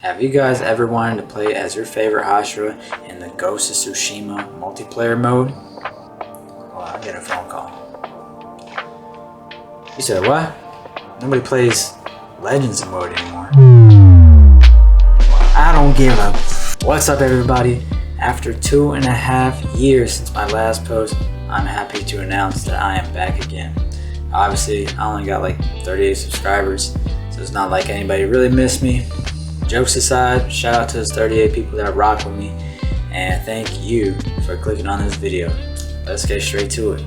Have you guys ever wanted to play as your favorite Hashira in the Ghost of Tsushima multiplayer mode? Hold on, I'm getting a phone call. You said what? Nobody plays Legends mode anymore. I don't give up. What's up, everybody? After 2.5 years since my last post, I'm happy to announce that I am back again. Obviously, I only got like 38 subscribers, so it's not like anybody really missed me. Jokes aside, shout out to those 38 people that rock with me, and thank you for clicking on this video. Let's get straight to it.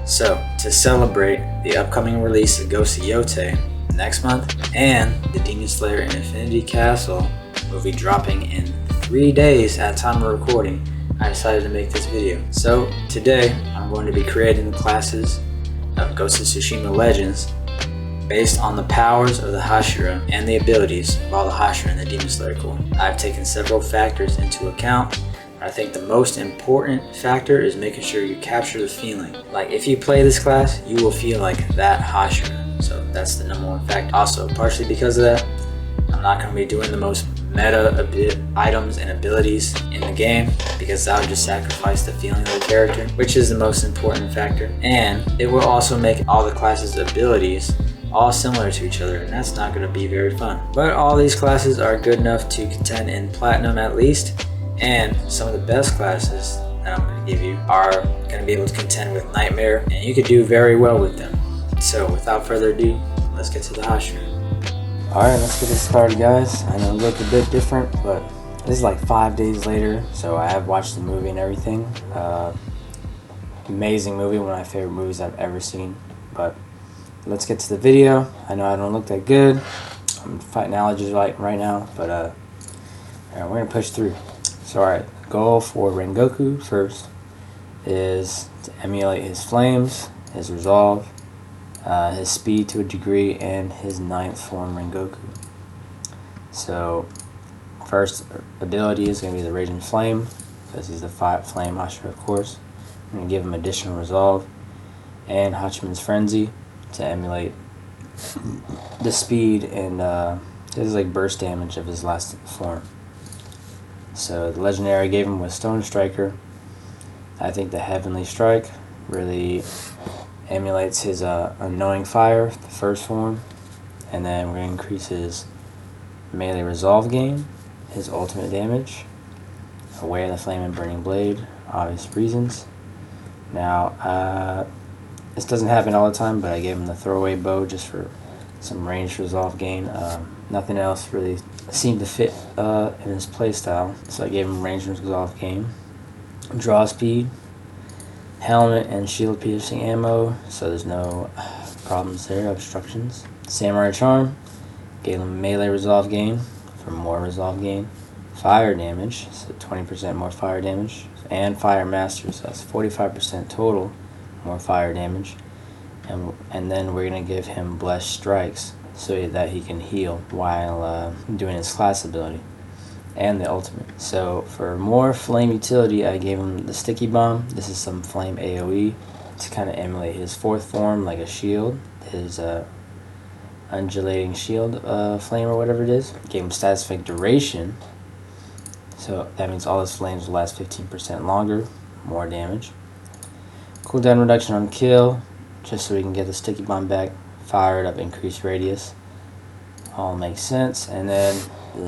So, to celebrate the upcoming release of Ghost of Tsushima next month and the Demon Slayer Infinity Castle movie dropping in 3 days at time of recording, I decided to make this video. So, today I'm going to be creating the classes of Ghost of Tsushima Legends based on the powers of the Hashira and the abilities of all the Hashira in the Demon Slayer Corps. I've taken several factors into account. I think the most important factor is making sure you capture the feeling. Like, if you play this class, you will feel like that Hashira. So that's the number one factor. Also, partially because of that, I'm not going to be doing the most meta items and abilities in the game, because that would just sacrifice the feeling of the character, which is the most important factor. And it will also make all the classes' abilities all similar to each other, and that's not going to be very fun. But all these classes are good enough to contend in Platinum at least, and some of the best classes that I'm going to give you are going to be able to contend with Nightmare, and you could do very well with them. So without further ado, let's get to the Hashira. Alright, let's get this started, guys. I know it looked a bit different, but this is like 5 days later, so I have watched the movie and everything. Amazing movie, one of my favorite movies I've ever seen. But let's get to the video. I know I don't look that good. I'm fighting allergies right now, but we're gonna push through. So alright, the goal for Rengoku first is to emulate his flames, his resolve, his speed to a degree, and his 9th form Rengoku. So first ability is going to be the Raging Flame, because he's the flame Hashira, of course. I'm going to give him additional resolve and Hachiman's Frenzy to emulate the speed and his like burst damage of his last form. So the legendary I gave him was Stone Striker. I think the Heavenly Strike really emulates his Unknowing Fire, the first form, and then we're going to increase his melee resolve gain, his ultimate damage, Away of the Flame and Burning Blade, obvious reasons. Now, this doesn't happen all the time, but I gave him the Throwaway Bow just for some ranged resolve gain. Nothing else really seemed to fit in his playstyle, so I gave him ranged resolve gain, draw speed, helmet and shield piercing ammo, so there's no problems there, obstructions. Samurai Charm, gave him melee resolve gain for more resolve gain, fire damage, so 20% more fire damage, and Fire Master, so that's 45% total more fire damage. And then we're going to give him Blessed Strikes so that he can heal while doing his class ability and the ultimate. So for more flame utility, I gave him the Sticky Bomb. This is some flame AoE to kind of emulate his 4th form, like a shield, his undulating shield flame or whatever it is. Gave him Status Effect Duration, so that means all his flames will last 15% longer, more damage. Cooldown reduction on kill, just so we can get the Sticky Bomb back, fire it up, increase radius. All makes sense. And then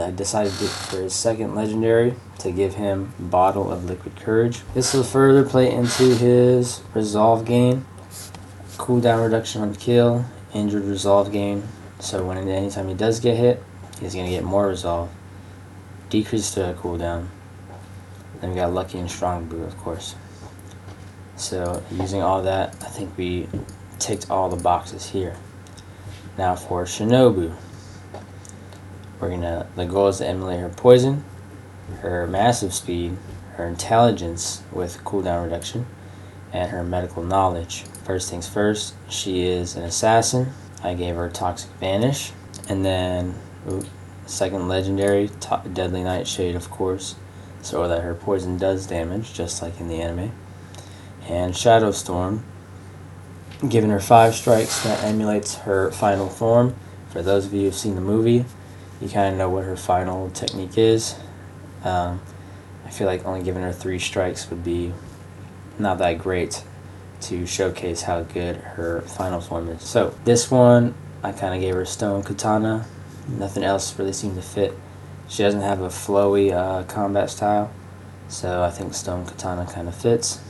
I decided for his 2nd legendary to give him Bottle of Liquid Courage. This will further play into his resolve gain, cooldown reduction on kill, injured resolve gain. So anytime he does get hit, he's going to get more resolve. Decrease to cooldown. Then we got Lucky and Strong Boot, of course. So using all that, I think we ticked all the boxes here. Now for Shinobu, the goal is to emulate her poison, her massive speed, her intelligence with cooldown reduction, and her medical knowledge. First things first, she is an assassin. I gave her Toxic Vanish, and then 2nd legendary, Deadly Nightshade, of course, so that her poison does damage, just like in the anime. And Shadow Storm, giving her 5 strikes that emulates her final form. For those of you who've seen the movie, you kind of know what her final technique is. I feel like only giving her 3 strikes would be not that great to showcase how good her final form is. So this one, I kind of gave her Stone Katana. Nothing else really seemed to fit. She doesn't have a flowy combat style, so I think Stone Katana kind of fits.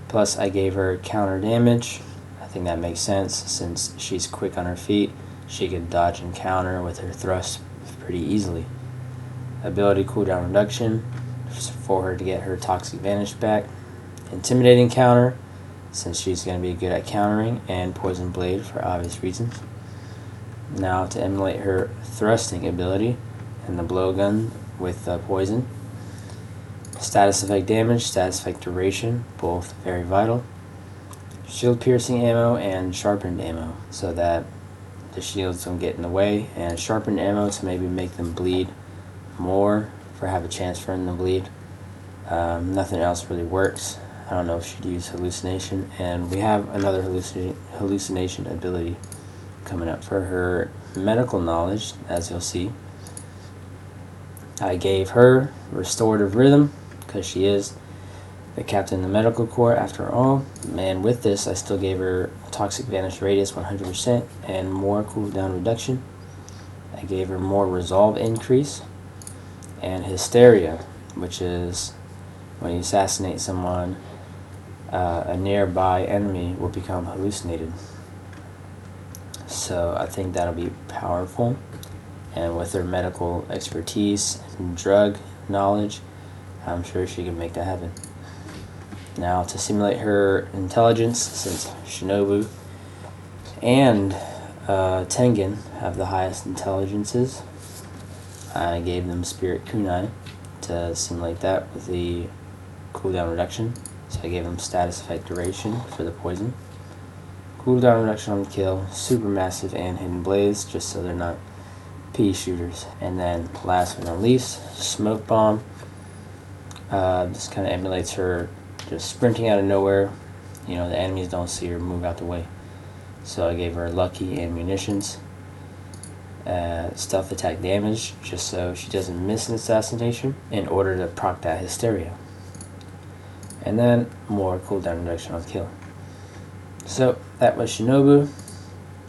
Plus I gave her counter damage. I think that makes sense since she's quick on her feet. She can dodge and counter with her thrust pretty easily. Ability cooldown reduction for her to get her Toxic Vanish back. Intimidating counter since she's going to be good at countering, and Poison Blade for obvious reasons. Now to emulate her thrusting ability and the blowgun with poison. Status effect damage, status effect duration, both very vital. Shield piercing ammo and sharpened ammo so that the shields don't get in the way, and sharpened ammo to maybe make them bleed more, for have a chance for them to bleed. Nothing else really works. I don't know if she'd use hallucination, and we have another hallucination ability coming up for her medical knowledge, as you'll see. I gave her restorative rhythm because she is the captain of the medical corps after all, and with this I still gave her Toxic Vanish radius 100% and more cooldown reduction. I gave her more resolve increase and hysteria, which is when you assassinate someone, a nearby enemy will become hallucinated. So I think that'll be powerful, and with her medical expertise and drug knowledge, I'm sure she can make that happen. Now to simulate her intelligence, since Shinobu and Tengen have the highest intelligences, I gave them Spirit Kunai to simulate that with the cooldown reduction. So I gave them status effect duration for the poison. Cooldown reduction on the kill, supermassive and hidden blaze, just so they're not pea shooters. And then last but not least, smoke bomb. This kind of emulates her just sprinting out of nowhere. You know, the enemies don't see her move out the way. So I gave her lucky and munitions. Stealth attack damage, just so she doesn't miss an assassination, in order to proc that hysteria. And then more cooldown reduction on the kill. So that was Shinobu.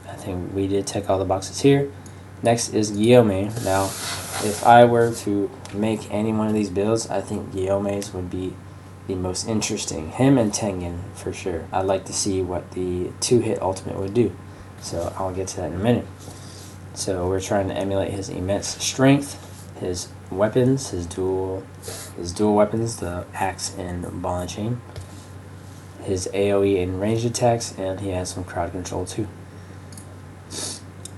I think we did tick all the boxes here. Next is Gyomei. Now, if I were to make any one of these builds, I think Gyomei's would be the most interesting. Him and Tengen for sure. I'd like to see what the 2-hit ultimate would do. So I'll get to that in a minute. So we're trying to emulate his immense strength, his weapons, his dual weapons, the axe and ball and chain, his AoE and ranged attacks, and he has some crowd control too.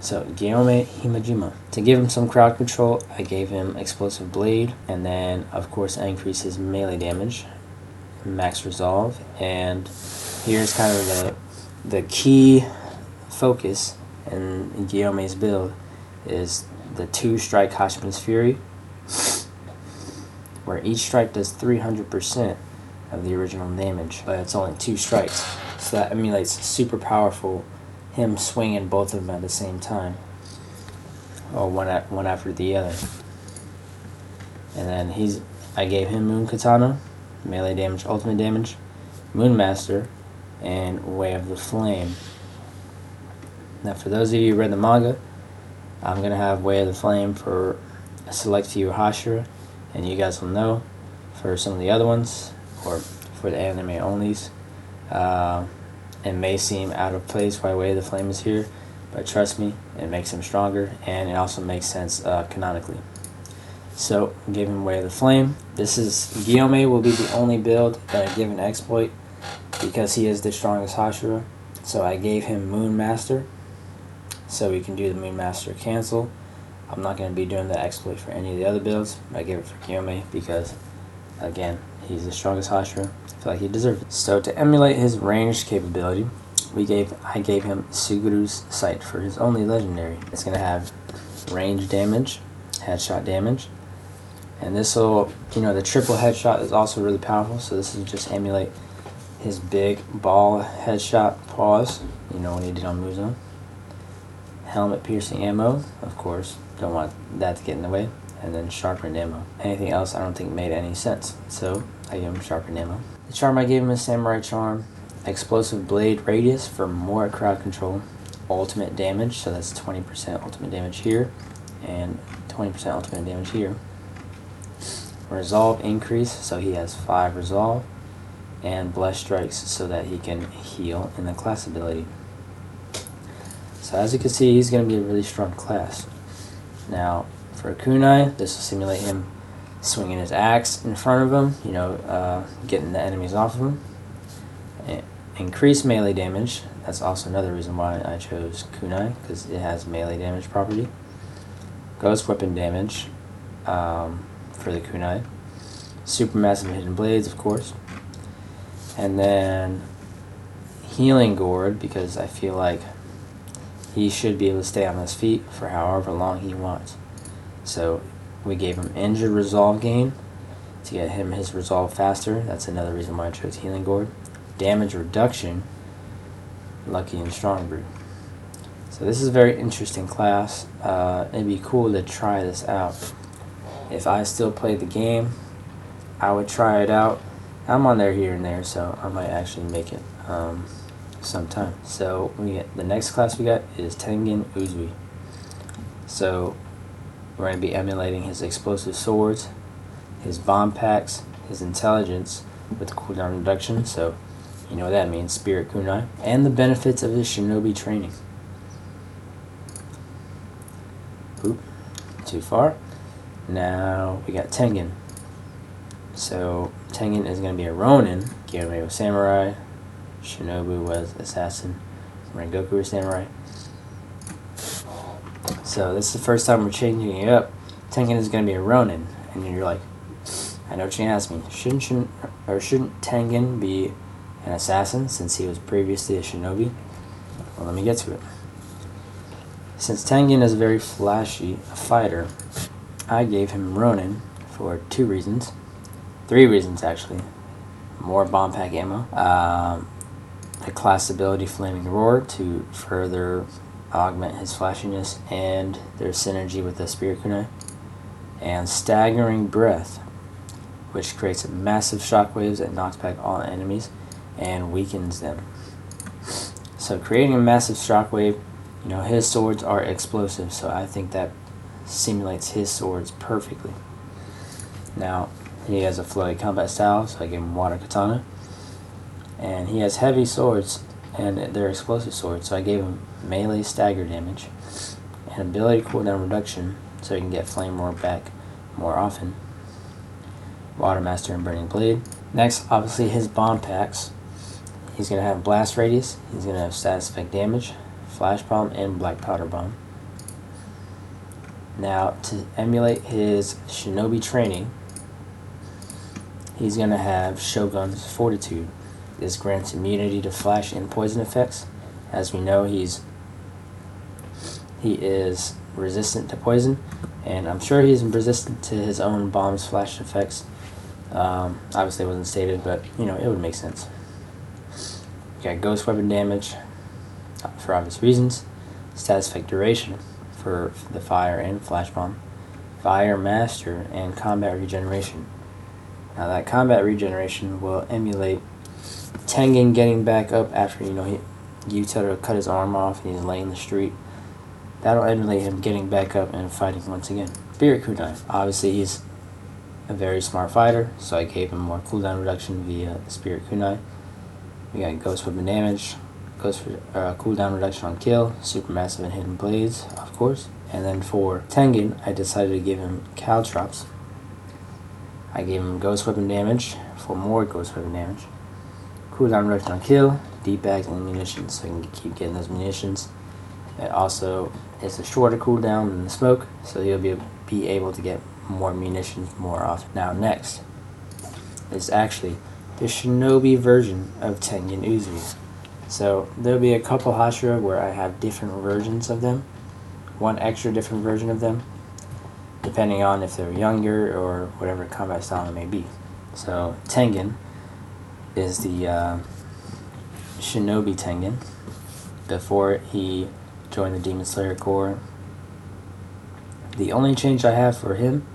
So Gyomei Himajima. To give him some crowd control, I gave him Explosive Blade, and then of course I increased his melee damage, max resolve, and here's kind of the key focus in Gyomei's build is the 2-strike Hashiman's Fury, where each strike does 300% of the original damage, but it's only 2 strikes. So that emulates super powerful, him swinging both of them at the same time, or one after the other. And then I gave him Moon Katana, melee damage, ultimate damage, Moon Master, and Way of the Flame. Now for those of you who read the manga, I'm going to have Way of the Flame for a select few Hashira, and you guys will know for some of the other ones, or for the anime onlys. It may seem out of place why Way of the Flame is here, but trust me, it makes him stronger, and it also makes sense canonically. So, give him Way of the Flame. Gyomei will be the only build that I give an exploit, because he is the strongest Hashira. So I gave him Moon Master, so we can do the Moon Master cancel. I'm not going to be doing the exploit for any of the other builds, but I gave it for Gyomei because, again, he's the strongest Hashira. I feel like he deserves it. So to emulate his ranged capability, I gave him Suguru's Sight for his only legendary. It's going to have range damage, headshot damage, and this will, the triple headshot is also really powerful, so this will just emulate his big ball headshot pause, when he did on Muzan. Helmet piercing ammo, of course, don't want that to get in the way. And then sharpened ammo. Anything else I don't think made any sense, so I gave him sharpened ammo. The charm I gave him is Samurai Charm. Explosive Blade Radius for more crowd control. Ultimate damage, so that's 20% ultimate damage here, and 20% ultimate damage here. Resolve increase, so he has 5 resolve. And Blessed Strikes, so that he can heal in the class ability. So as you can see, he's going to be a really strong class. Now, for a kunai, this will simulate him swinging his axe in front of him, getting the enemies off of him. Increase melee damage, that's also another reason why I chose kunai, because it has melee damage property. Ghost weapon damage for the kunai. Supermassive hidden blades, of course. And then healing gourd, because I feel like he should be able to stay on his feet for however long he wants. So we gave him injured resolve gain to get him his resolve faster. That's another reason why I chose healing gourd. Damage reduction, lucky and strong brew. So this is a very interesting class. It'd be cool to try this out. If I still played the game, I would try it out. I'm on there here and there, so I might actually make it sometime. So the next class we got is Tengen Uzui. So we're going to be emulating his explosive swords, his bomb packs, his intelligence with cooldown reduction. So you know what that means, spirit kunai, and the benefits of his shinobi training. Oop, too far. Now we got Tengen. So Tengen is going to be a Ronin. Gyomei was samurai. Shinobu was assassin. Rengoku was samurai. So this is the first time we're changing it up. Tengen is going to be a Ronin, and you're like, I know what you're going to ask me. Shouldn't Tengen be an assassin since he was previously a shinobi? Well, let me get to it. Since Tengen is a very flashy fighter, I gave him Ronin for 2 reasons. 3 reasons, actually. More bomb pack ammo. The class ability Flaming Roar to further augment his flashiness, and their synergy with the Spirit Kunai. And Staggering Breath, which creates massive shockwaves that knocks back all enemies and weakens them. So creating a massive shockwave, his swords are explosive, so I think that simulates his swords perfectly. Now, he has a flowy combat style, so I gave him Water Katana. And he has heavy swords, and they're explosive swords, so I gave him melee stagger damage. And ability cooldown reduction, so he can get Flame Roar back more often. Water Master and Burning Blade. Next, obviously, his bomb packs. He's going to have Blast Radius, he's going to have Status Effect Damage, Flash Bomb, and Black Powder Bomb. Now, to emulate his Shinobi training, he's going to have Shogun's Fortitude. This grants immunity to flash and poison effects. As we know, he is resistant to poison, and I'm sure he's resistant to his own bomb's flash effects. Obviously it wasn't stated, but it would make sense. You got Ghost Weapon damage for obvious reasons. Status Effect Duration for the Fire and Flash Bomb. Fire Master and Combat Regeneration. Now that combat regeneration will emulate Tengen getting back up after Gyutaro cut his arm off and he's laying in the street. That'll emulate him getting back up and fighting once again. Spirit Kunai. Obviously he's a very smart fighter, so I gave him more cooldown reduction via Spirit Kunai. We got Ghost Weapon damage, cooldown reduction on kill, Supermassive and Hidden Blades, of course. And then for Tengen, I decided to give him Caltrops. I gave him Ghost Weapon damage for more Ghost Weapon damage. Cooldown reduction on kill, D-bags, and munitions, so I can keep getting those munitions. It also is a shorter cooldown than the smoke, so he'll be able to get more munitions more often. Now next is actually the Shinobi version of Tengen Uzui. So there'll be a couple Hashira where I have different versions of them. One extra different version of them, depending on if they're younger or whatever combat style it may be. So Tengen is the Shinobi Tengen before he joined the Demon Slayer Corps The only change I have for him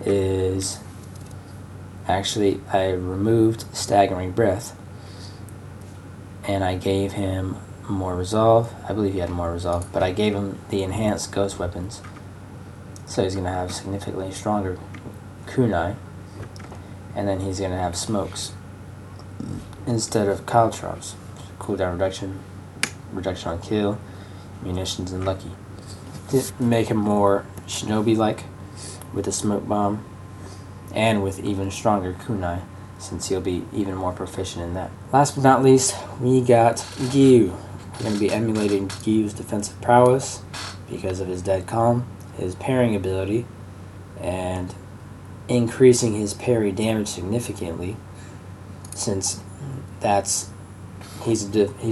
is actually I removed Staggering Breath and I gave him more resolve. I believe he had more resolve, but I gave him the enhanced ghost weapons. So he's going to have significantly stronger kunai, and then he's going to have smokes instead of caltrops. Cooldown reduction, reduction on kill, munitions, and lucky. To make him more shinobi-like with a smoke bomb and with even stronger kunai, since he'll be even more proficient in that. Last but not least, we got Giyu. We're going to be emulating Giyu's defensive prowess because of his Dead Calm, his parrying ability, and increasing his parry damage significantly, since he's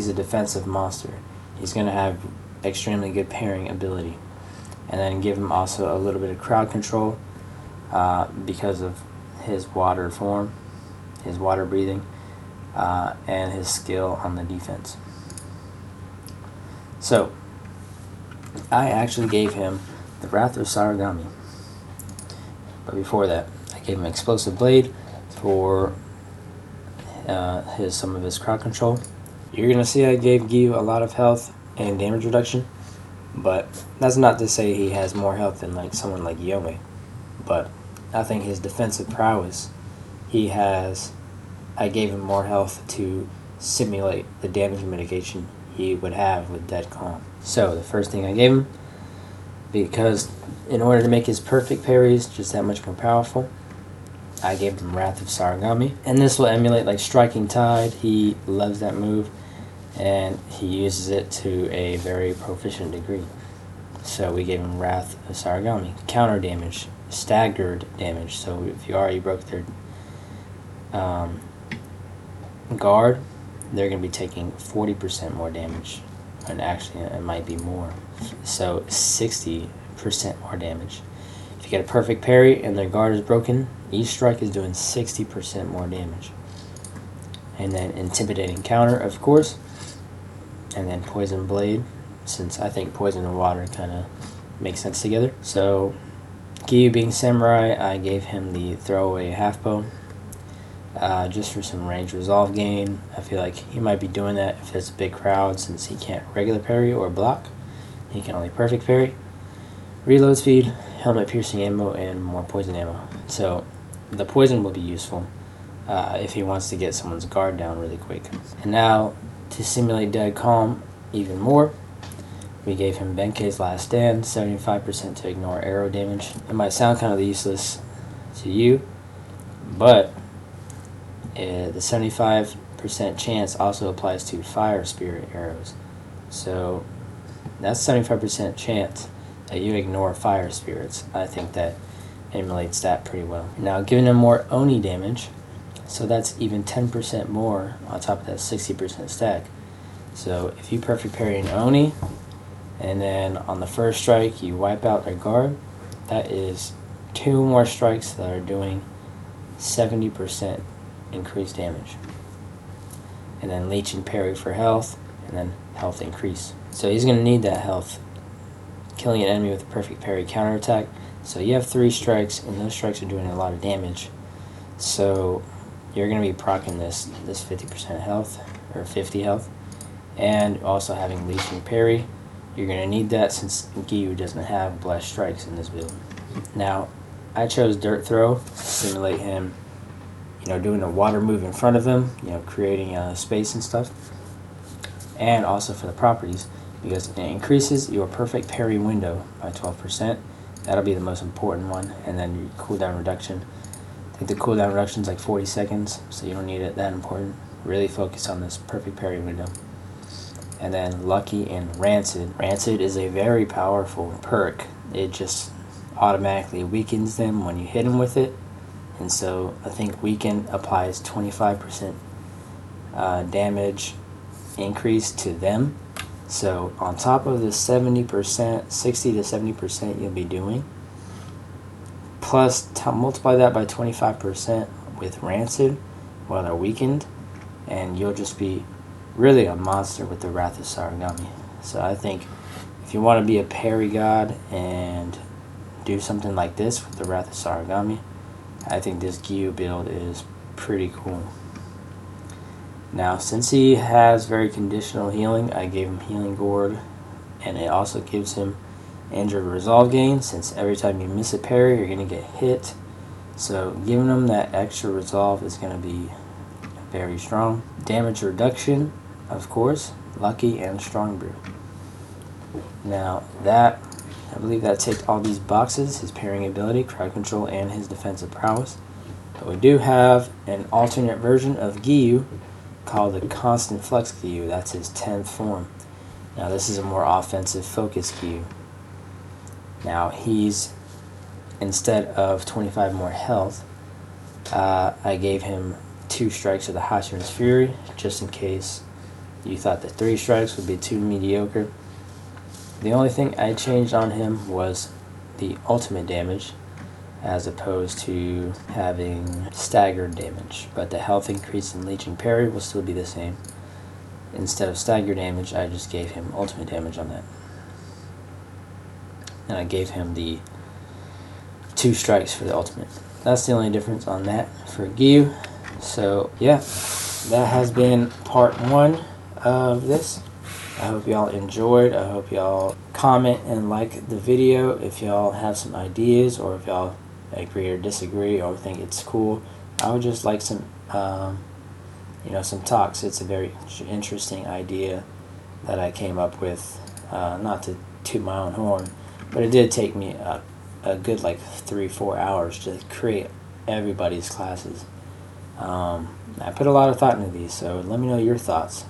a defensive monster. He's going to have extremely good parrying ability. And then give him also a little bit of crowd control because of his water form, his water breathing, and his skill on the defense. So, I actually gave him the Wrath of Sarigami. But before that, I gave him Explosive Blade for some of his crowd control. You're going to see I gave Giyu a lot of health and damage reduction, but that's not to say he has more health than like someone like Gyomei. But I think his defensive prowess, I gave him more health to simulate the damage mitigation he would have with Dead Calm. So the first thing I gave him, because in order to make his perfect parries just that much more powerful, I gave him Wrath of Sarigami. And this will emulate like Striking Tide. He loves that move, and he uses it to a very proficient degree. So we gave him Wrath of Sarigami. Counter damage, staggered damage. So if you already broke their guard, they're going to be taking 40% more damage. And actually, it might be more. So 60% more damage. If you get a perfect parry and their guard is broken, each strike is doing 60% more damage. And then Intimidating Counter, of course. And then Poison Blade, since I think poison and water kind of make sense together. So, Giyu being samurai, I gave him the throwaway half bow, just for some range resolve gain. I feel like he might be doing that if it's a big crowd, since he can't regular parry or block. He can only perfect parry. Reload speed, helmet piercing ammo, and more poison ammo. So, the poison will be useful if he wants to get someone's guard down really quick. And now, to simulate Dead Calm even more, we gave him Benkei's Last Stand, 75% to ignore arrow damage. It might sound kind of useless to you, but the 75% chance also applies to Fire Spirit arrows. So that's 75% chance that you ignore Fire Spirits. I think that emulates that pretty well. Now, giving him more Oni damage, so that's even 10% more on top of that 60% stack. So if you perfect parry an Oni, and then on the first strike you wipe out their guard, that is 2 more strikes that are doing 70% increased damage. And then leech and parry for health, and then health increase. So he's going to need that health. Killing an enemy with a perfect parry counterattack. So you have 3 strikes, and those strikes are doing a lot of damage. So you're going to be proccing this 50% health, or 50 health. And also having leech and parry. You're going to need that since Giyu doesn't have blessed strikes in this build. Now, I chose Dirt Throw to simulate him, doing a water move in front of him, creating space and stuff. And also for the properties, because it increases your perfect parry window by 12%. That'll be the most important one. And then your cooldown reduction. I think the cooldown reduction is like 40 seconds, so you don't need it that important. Really focus on this perfect parry window. And then Lucky and Rancid. Rancid is a very powerful perk. It just automatically weakens them when you hit them with it. And so I think Weaken applies 25% damage increase to them. So on top of the 70%, 60 to 70% you'll be doing, plus multiply that by 25% with Rancid while they're weakened, and you'll just be really a monster with the Wrath of Sarigami. So I think if you want to be a parry god and do something like this with the Wrath of Sarigami, I think this Giyu build is pretty cool. Now, since he has very conditional healing, I gave him Healing Gourd, and it also gives him Injured Resolve gain, since every time you miss a parry, you're going to get hit. So giving him that extra resolve is going to be very strong. Damage reduction, of course, Lucky and Strong Brew. Now that, I believe that ticked all these boxes, his parrying ability, crowd control, and his defensive prowess. But we do have an alternate version of Giyu called the Constant Flux Giyu. That's his 10th form. Now this is a more offensive focused Giyu. Now he's, instead of 25 more health, I gave him 2 strikes of the Hashira's Fury, just in case you thought that 3 strikes would be too mediocre. The only thing I changed on him was the ultimate damage, as opposed to having staggered damage, but the health increase and leeching parry will still be the same. Instead of staggered damage, I just gave him ultimate damage on that. And I gave him the 2 strikes for the ultimate. That's the only difference on that for Giyu. So yeah, that has been part 1 of this. I hope y'all enjoyed. I hope y'all comment and like the video if y'all have some ideas, or if y'all agree or disagree or think it's cool. I would just like some some talks. It's a very interesting idea that I came up with, not to toot my own horn, but it did take me a good like 3-4 hours to create everybody's classes. I put a lot of thought into these, so let me know your thoughts.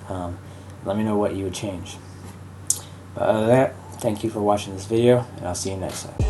Let me know what you would change. But other than that, thank you for watching this video, and I'll see you next time.